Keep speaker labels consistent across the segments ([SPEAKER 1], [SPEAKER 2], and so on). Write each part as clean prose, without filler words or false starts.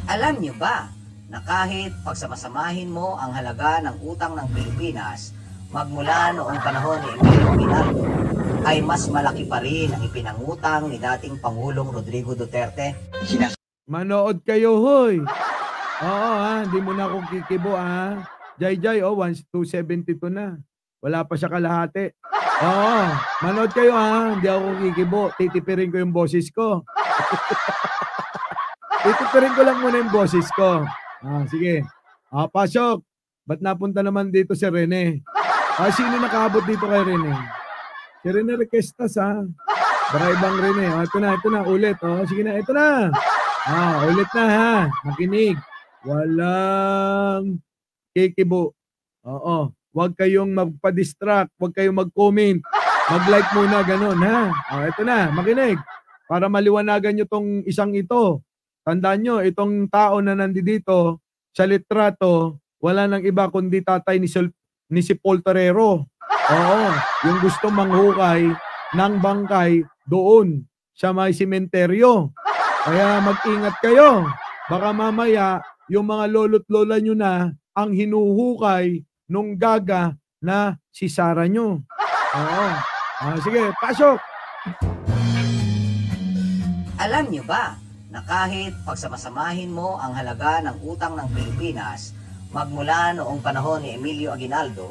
[SPEAKER 1] Alam niyo ba na kahit pagsamasamahin mo ang halaga ng utang ng Pilipinas magmula noong panahon ni Emilio Aguinaldo, ay mas malaki pa rin ang ipinangutang ni dating Pangulong Rodrigo Duterte?
[SPEAKER 2] Manood kayo, hoy. Oo hindi mo na ako kikibo Jai, 272 na. Wala pa siya kalahati. Oo, manood kayo hindi ako kikibo. Titipirin ko yung boses ko. Titipirin ko lang muna yung boses ko. Sige. Pasok. Ba't napunta naman dito si Rene? Sino nakaabot dito kay Rene? Si Rene Requestas Baka ibang Rene. Ito na, ulit. Sige na, ito na. Ulit na Makinig. Walang kikibo. Huwag kayong magpa-distract. Huwag kayong mag-comment. Mag-like muna, ganun ito na, makinig. Para maliwanagan nyo tong isang ito. Tandaan nyo, itong tao na nandito sa litrato, wala nang iba kundi tatay ni si Paul Torero. Yung gusto manghukay ng bangkay doon sa may sementeryo. Kaya mag-ingat kayo. Baka mamaya, yung mga lolo't lola nyo na ang hinuhukay nung gaga na si Sara nyo. Sige, pasok!
[SPEAKER 1] Alam niyo ba na kahit pagsamasamahin mo ang halaga ng utang ng Pilipinas magmula noong panahon ni Emilio Aguinaldo,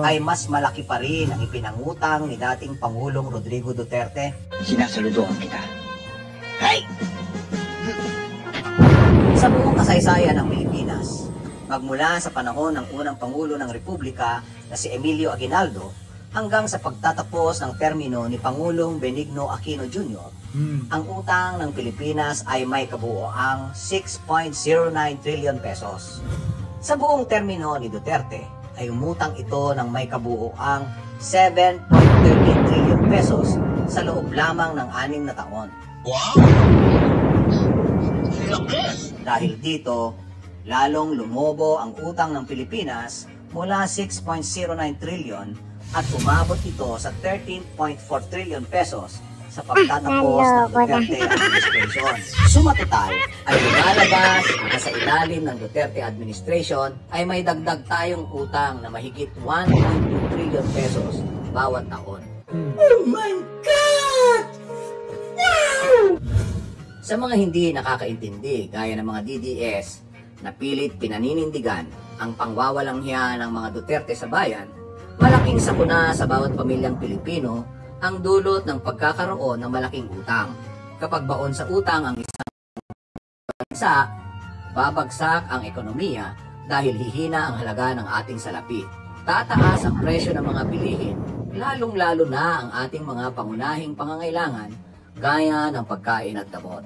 [SPEAKER 1] ay mas malaki pa rin ang ipinangutang ni dating Pangulong Rodrigo Duterte?
[SPEAKER 3] Sinasaludoan kita. Hay!
[SPEAKER 1] Sa buong kasaysayan ng Pilipinas, magmula sa panahon ng unang Pangulo ng Republika na si Emilio Aguinaldo hanggang sa pagtatapos ng termino ni Pangulong Benigno Aquino Jr., ang utang ng Pilipinas ay may kabuoang 6.09 trillion pesos. Sa buong termino ni Duterte ay umutang ito ng may kabuoang 7.13 trillion pesos sa loob lamang ng 6 na taon.
[SPEAKER 3] Wow!
[SPEAKER 1] Dahil dito, lalong lumobo ang utang ng Pilipinas mula 6.09 trillion at umabot ito sa 13.4 trillion pesos sa pagtatapos ng Duterte administration. Sumatotal ay lumalabas na sa ilalim ng Duterte administration ay may dagdag tayong utang na mahigit 1.2 trillion pesos bawat taon.
[SPEAKER 3] Oh my God! Wow!
[SPEAKER 1] Sa mga hindi nakakaintindi, gaya ng mga DDS, na pilit pinaninindigan ang pangwawalang hiya ng mga Duterte sa bayan, malaking sakuna sa bawat pamilyang Pilipino ang dulot ng pagkakaroon ng malaking utang. Kapag baon sa utang ang isang bansa, babagsak ang ekonomiya dahil hihina ang halaga ng ating salapi. Tataas ang presyo ng mga bilihin, lalong-lalo na ang ating mga pangunahing pangangailangan gaya ng pagkain at gamot.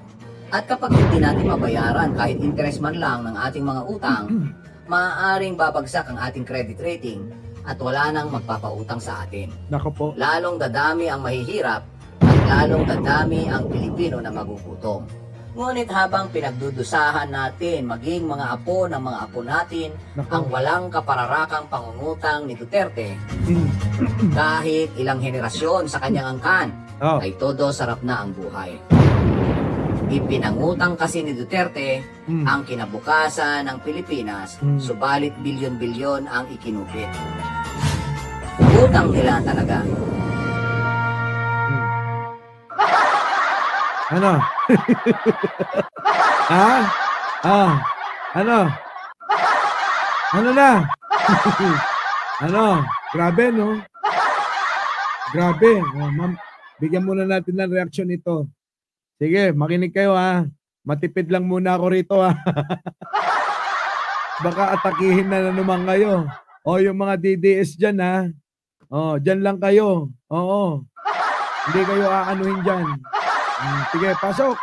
[SPEAKER 1] At kapag hindi natin mabayaran kahit interest man lang ng ating mga utang, maaaring babagsak ang ating credit rating at wala nang magpapautang sa atin.
[SPEAKER 2] Nako po.
[SPEAKER 1] Lalong dadami ang mahihirap at lalong dadami ang Pilipino na magugutom. Ngunit habang pinagdudusahan natin maging mga apo ng mga apo natin ang walang kapararakang pangungutang ni Duterte, kahit ilang henerasyon sa kanyang angkan, ay todo sarap na ang buhay. Ipinangutang kasi ni Duterte ang kinabukasan ng Pilipinas, subalit bilyon-bilyon ang ikinupit. Utang nila talaga.
[SPEAKER 2] Ano? Ano? Ano na? Ano? Grabe, no? Grabe. Ma'am, bigyan muna natin ng reaksyon ito. Sige, makinig kayo Matipid lang muna ako rito Baka atakihin na naman kayo. Yung mga DDS dyan dyan lang kayo. Oo. Hindi kayo aanuhin dyan. Sige, pasok.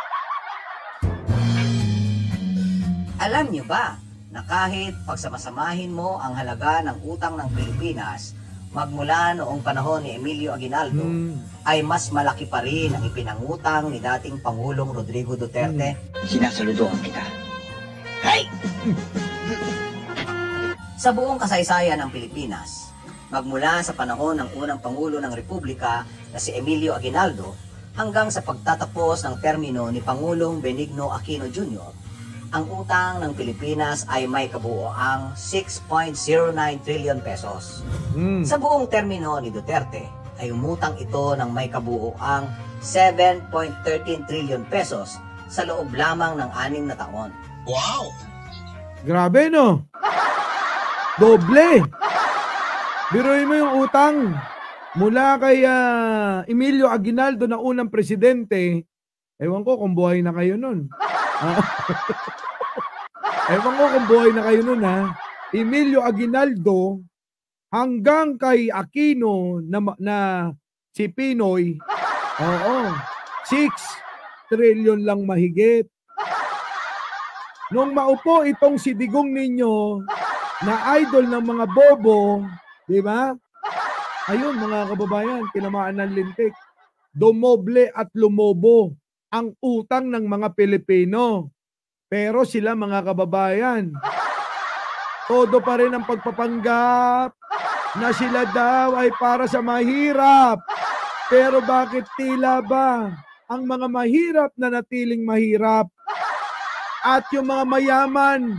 [SPEAKER 1] Alam niyo ba na kahit pagsamasamahin mo ang halaga ng utang ng Pilipinas magmula noong panahon ni Emilio Aguinaldo, ay mas malaki pa rin ang ipinangutang ni dating Pangulong Rodrigo Duterte?
[SPEAKER 3] Sinasaludoan kita. Hay!
[SPEAKER 1] Sa buong kasaysayan ng Pilipinas, magmula sa panahon ng unang Pangulo ng Republika na si Emilio Aguinaldo hanggang sa pagtatapos ng termino ni Pangulong Benigno Aquino Jr., ang utang ng Pilipinas ay may kabuoang 6.09 trillion pesos.
[SPEAKER 2] Hmm.
[SPEAKER 1] Sa buong termino ni Duterte ay umutang ito ng may kabuoang 7.13 trillion pesos sa loob lamang ng 6 na taon.
[SPEAKER 3] Wow!
[SPEAKER 2] Grabe, no? Doble. Biruin mo yung utang mula kay Emilio Aguinaldo na unang presidente. Ewan ko kung buhay na kayo nun. Ewan ko kung buhay na kayo nun, ha? Emilio Aguinaldo hanggang kay Aquino na si Pinoy. Oo. 6 trillion lang mahigit. Nung maupo itong si Digong ninyo na idol ng mga bobo, di ba? Ayun mga kababayan, tinamaan ng lintik. Dumoble at lumobo ang utang ng mga Pilipino. Pero sila mga kababayan, todo pa rin ang pagpapanggap na sila daw ay para sa mahirap. Pero bakit tila ba ang mga mahirap na natiling mahirap? At yung mga mayaman,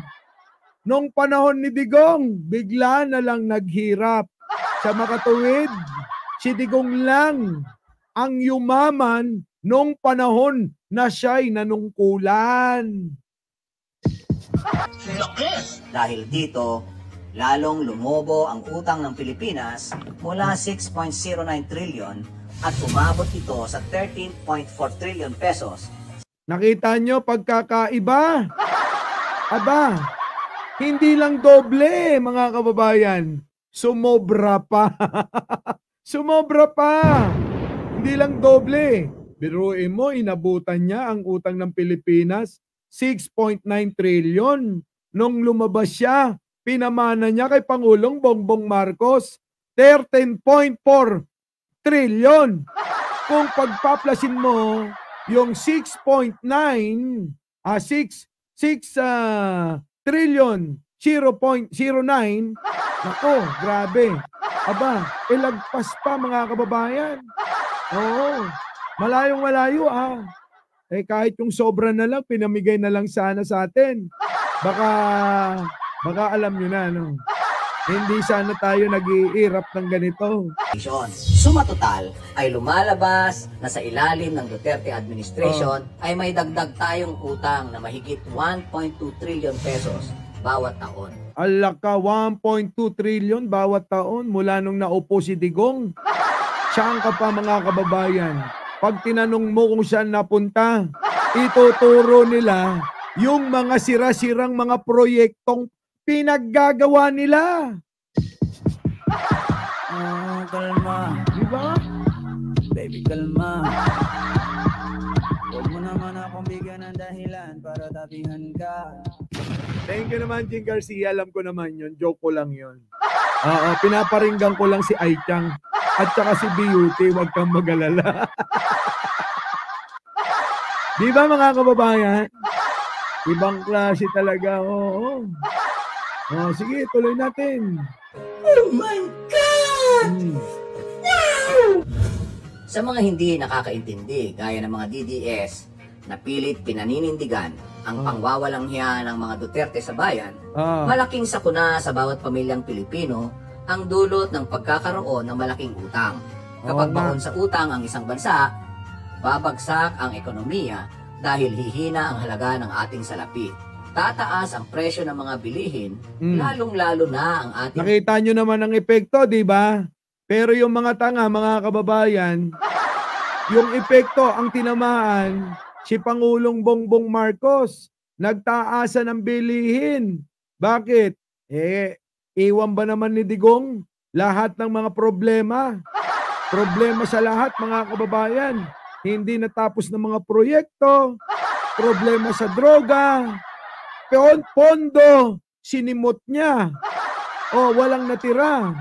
[SPEAKER 2] nung panahon ni Digong, bigla na lang naghirap. Sa makatuwid, si Digong lang ang yumaman nung panahon na siya'y nanungkulan.
[SPEAKER 1] Dahil dito, lalong lumobo ang utang ng Pilipinas mula 6.09 trillion at umabot ito sa 13.4 trillion pesos.
[SPEAKER 2] Nakita nyo pagkakaiba? Aba, hindi lang doble mga kababayan. Sumobra pa. Sumobra pa. Hindi lang doble. Biruin mo, inabutan niya ang utang ng Pilipinas 6.9 trillion. Nung lumabas siya, pinamana niya kay Pangulong Bongbong Marcos 13.4 trillion. Kung pagpaplasin mo yung 6.9 trillion 0.09, nako, grabe. Aba, ilagpas pa mga kababayan. Oo, malayong malayo Eh kahit yung sobra na lang, pinamigay na lang sana sa atin. Baka alam nyo na, no? Hindi sana tayo nag-iirap ng ganito.
[SPEAKER 1] Sumatotal ay lumalabas na sa ilalim ng Duterte administration ay may dagdag tayong utang na mahigit 1.2 trillion pesos bawat taon.
[SPEAKER 2] Alaka, 1.2 trillion bawat taon mula nung naupo si Digong. Saan ka pa mga kababayan? Pag tinanong mo kung saan napunta, ituturo nila yung mga sira-sirang mga proyektong pinaggagawa nila.
[SPEAKER 4] Kalma.
[SPEAKER 2] Diba?
[SPEAKER 4] Baby, kalma. Huwag mo naman akong bigyan ng dahilan para tapihan ka.
[SPEAKER 2] Thank you naman, Jing Garcia. Alam ko naman yun. Joke ko lang yun. Oo, pinaparinggan ko lang si Aichang at saka si Beauty. Huwag kang mag-alala. Di ba mga kababayan? Ibang klase talaga. Oo. Oh, sige, tuloy natin.
[SPEAKER 3] Oh my God!
[SPEAKER 1] Sa mga hindi nakakaintindi, gaya ng mga DDS na pilit pinaninindigan ang pangwawalang hiya ng mga Duterte sa bayan, malaking sakuna sa bawat pamilyang Pilipino ang dulot ng pagkakaroon ng malaking utang. Kapag baon sa utang ang isang bansa, babagsak ang ekonomiya dahil hihina ang halaga ng ating salapi. Tataas ang presyo ng mga bilihin, lalong-lalo na ang ating...
[SPEAKER 2] Nakita nyo naman ang epekto, di ba? Pero yung mga tanga, mga kababayan, yung epekto, ang tinamaan, si Pangulong Bongbong Marcos, nagtaasa ng bilihin. Bakit? Iwan ba naman ni Digong lahat ng mga problema? Problema sa lahat, mga kababayan. Hindi natapos ng mga proyekto, problema sa droga, pondo, sinimot niya. O, walang natira.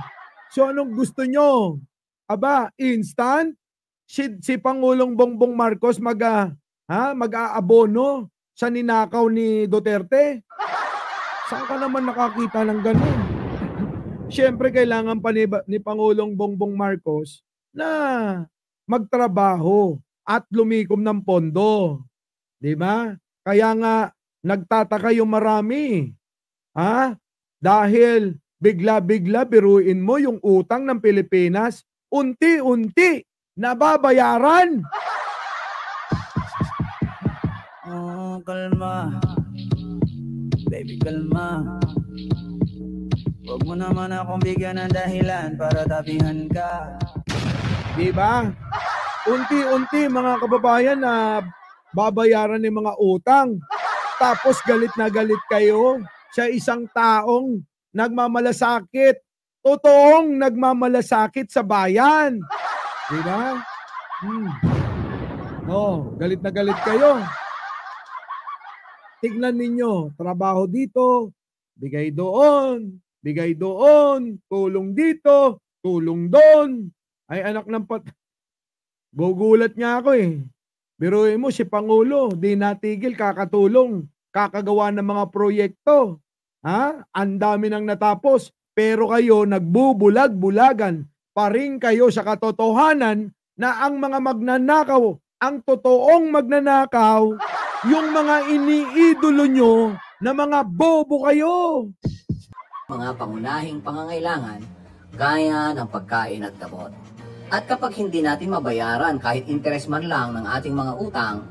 [SPEAKER 2] So, anong gusto nyo? Aba, instant? Si Pangulong Bongbong Marcos mag-aabono sa ninakaw ni Duterte? Saan ka naman nakakita ng ganun? Siyempre, kailangan pa ni Pangulong Bongbong Marcos na magtrabaho at lumikom ng pondo. Di ba? Kaya nga, nagtataka yung marami. Ha? Dahil bigla-bigla biruin mo yung utang ng Pilipinas, unti-unti nababayaran.
[SPEAKER 4] Oh, kalma. Baby, kalma. Huwag mo naman akong bigyan ng dahilan para tapihan ka.
[SPEAKER 2] Diba? Unti-unti mga kababayan na babayaran ng mga utang. Tapos galit na galit kayo sa isang taong nagmamalasakit. Totoong nagmamalasakit sa bayan. Diba? Oh, galit na galit kayo. Tignan ninyo, trabaho dito, bigay doon, tulong dito, tulong doon. Ay anak ng gugulat nga ako eh. Biruin mo si Pangulo, di natigil kakatulong, kakagawa ng mga proyekto. Ha? Ang dami nang natapos, pero kayo nagbubulag-bulagan pa rin kayo sa katotohanan na ang mga magnanakaw, ang totoong magnanakaw, yung mga iniidolo nyo na mga bobo kayo.
[SPEAKER 1] Mga pangunahing pangangailangan gaya ng pagkain at gamot. At kapag hindi natin mabayaran kahit interest man lang ng ating mga utang,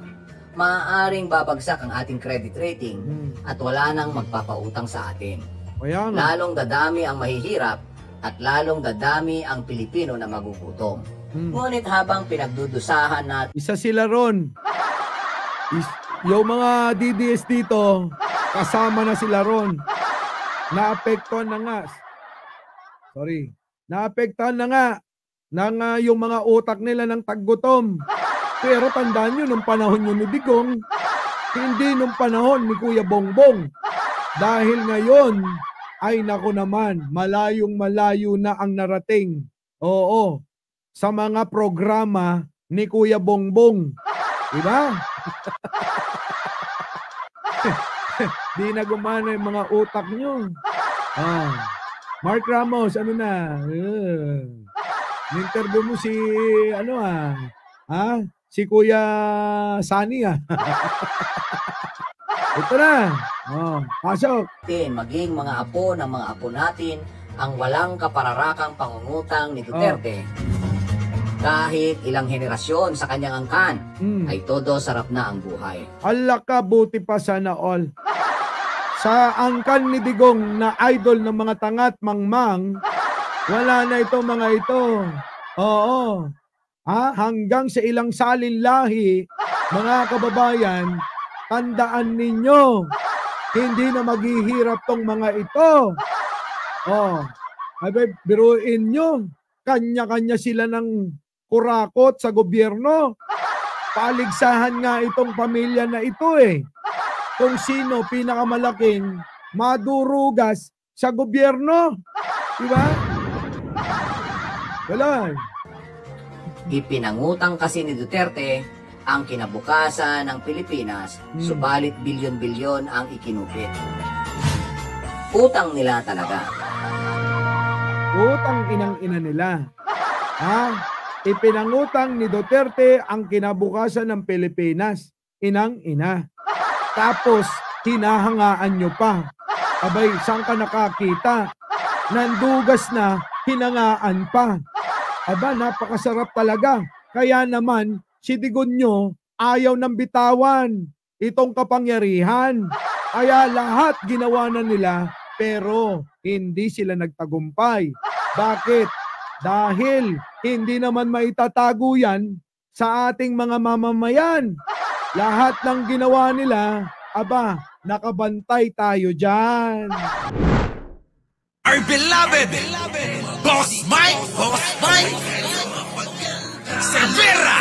[SPEAKER 1] maaaring babagsak ang ating credit rating at wala nang magpapautang sa atin.
[SPEAKER 2] Kaya nga.
[SPEAKER 1] Lalong dadami ang mahihirap at lalong dadami ang Pilipino na magugutom. Ngunit habang pinagdudusahan natin
[SPEAKER 2] Isa sila ron. Yung mga DDS dito, kasama na sila ron. Naapektuhan na nga. Naapektuhan na nga ng yung mga utak nila ng taggutom. Pero tandaan nyo, nung panahon nyo ni Digong, hindi nung panahon ni Kuya Bongbong. Dahil ngayon, ay nako naman, malayong malayo na ang narating. Oo, sa mga programa ni Kuya Bongbong. Diba? Di na gumana yung mga utak nyo. Mark Ramos, ano na? Interview mo si, si Kuya Sani Ito na. Pasok.
[SPEAKER 1] maging mga apo ng mga apo natin ang walang kapararakang pangungutang ni Duterte. Kahit ilang henerasyon sa kanyang angkan, ay todo sarap na ang buhay.
[SPEAKER 2] Ala ka, buti pa sana all. Sa angkan ni Digong na idol ng mga tangat mangmang, wala na ito mga ito. Oo. Hanggang sa ilang salin lahi, mga kababayan, tandaan ninyo, hindi na maghihirap tong mga ito. Biruin nyo, kanya-kanya sila ng kurakot sa gobyerno. Paligsahan nga itong pamilya na ito eh. Kung sino pinakamalaking madurugas sa gobyerno. Diba? Wala.
[SPEAKER 1] Ipinangutang kasi ni Duterte ang kinabukasan ng Pilipinas, subalit bilyon-bilyon ang ikinupit. Utang nila talaga.
[SPEAKER 2] Utang inang-ina nila. Ipinangutang ni Duterte ang kinabukasan ng Pilipinas. Inang-ina. Tapos, hinahangaan nyo pa. Abay, saan ka nakakita? Nandugas na, hinangaan pa. Aba, napakasarap talaga. Kaya naman, si Digong nyo ayaw ng bitawan itong kapangyarihan. Kaya lahat ginawa na nila, pero hindi sila nagtagumpay. Bakit? Dahil hindi naman maitatago yan sa ating mga mamamayan. Lahat ng ginawa nila, aba, nakabantay tayo dyan.
[SPEAKER 3] Our beloved Boss Mike Severa.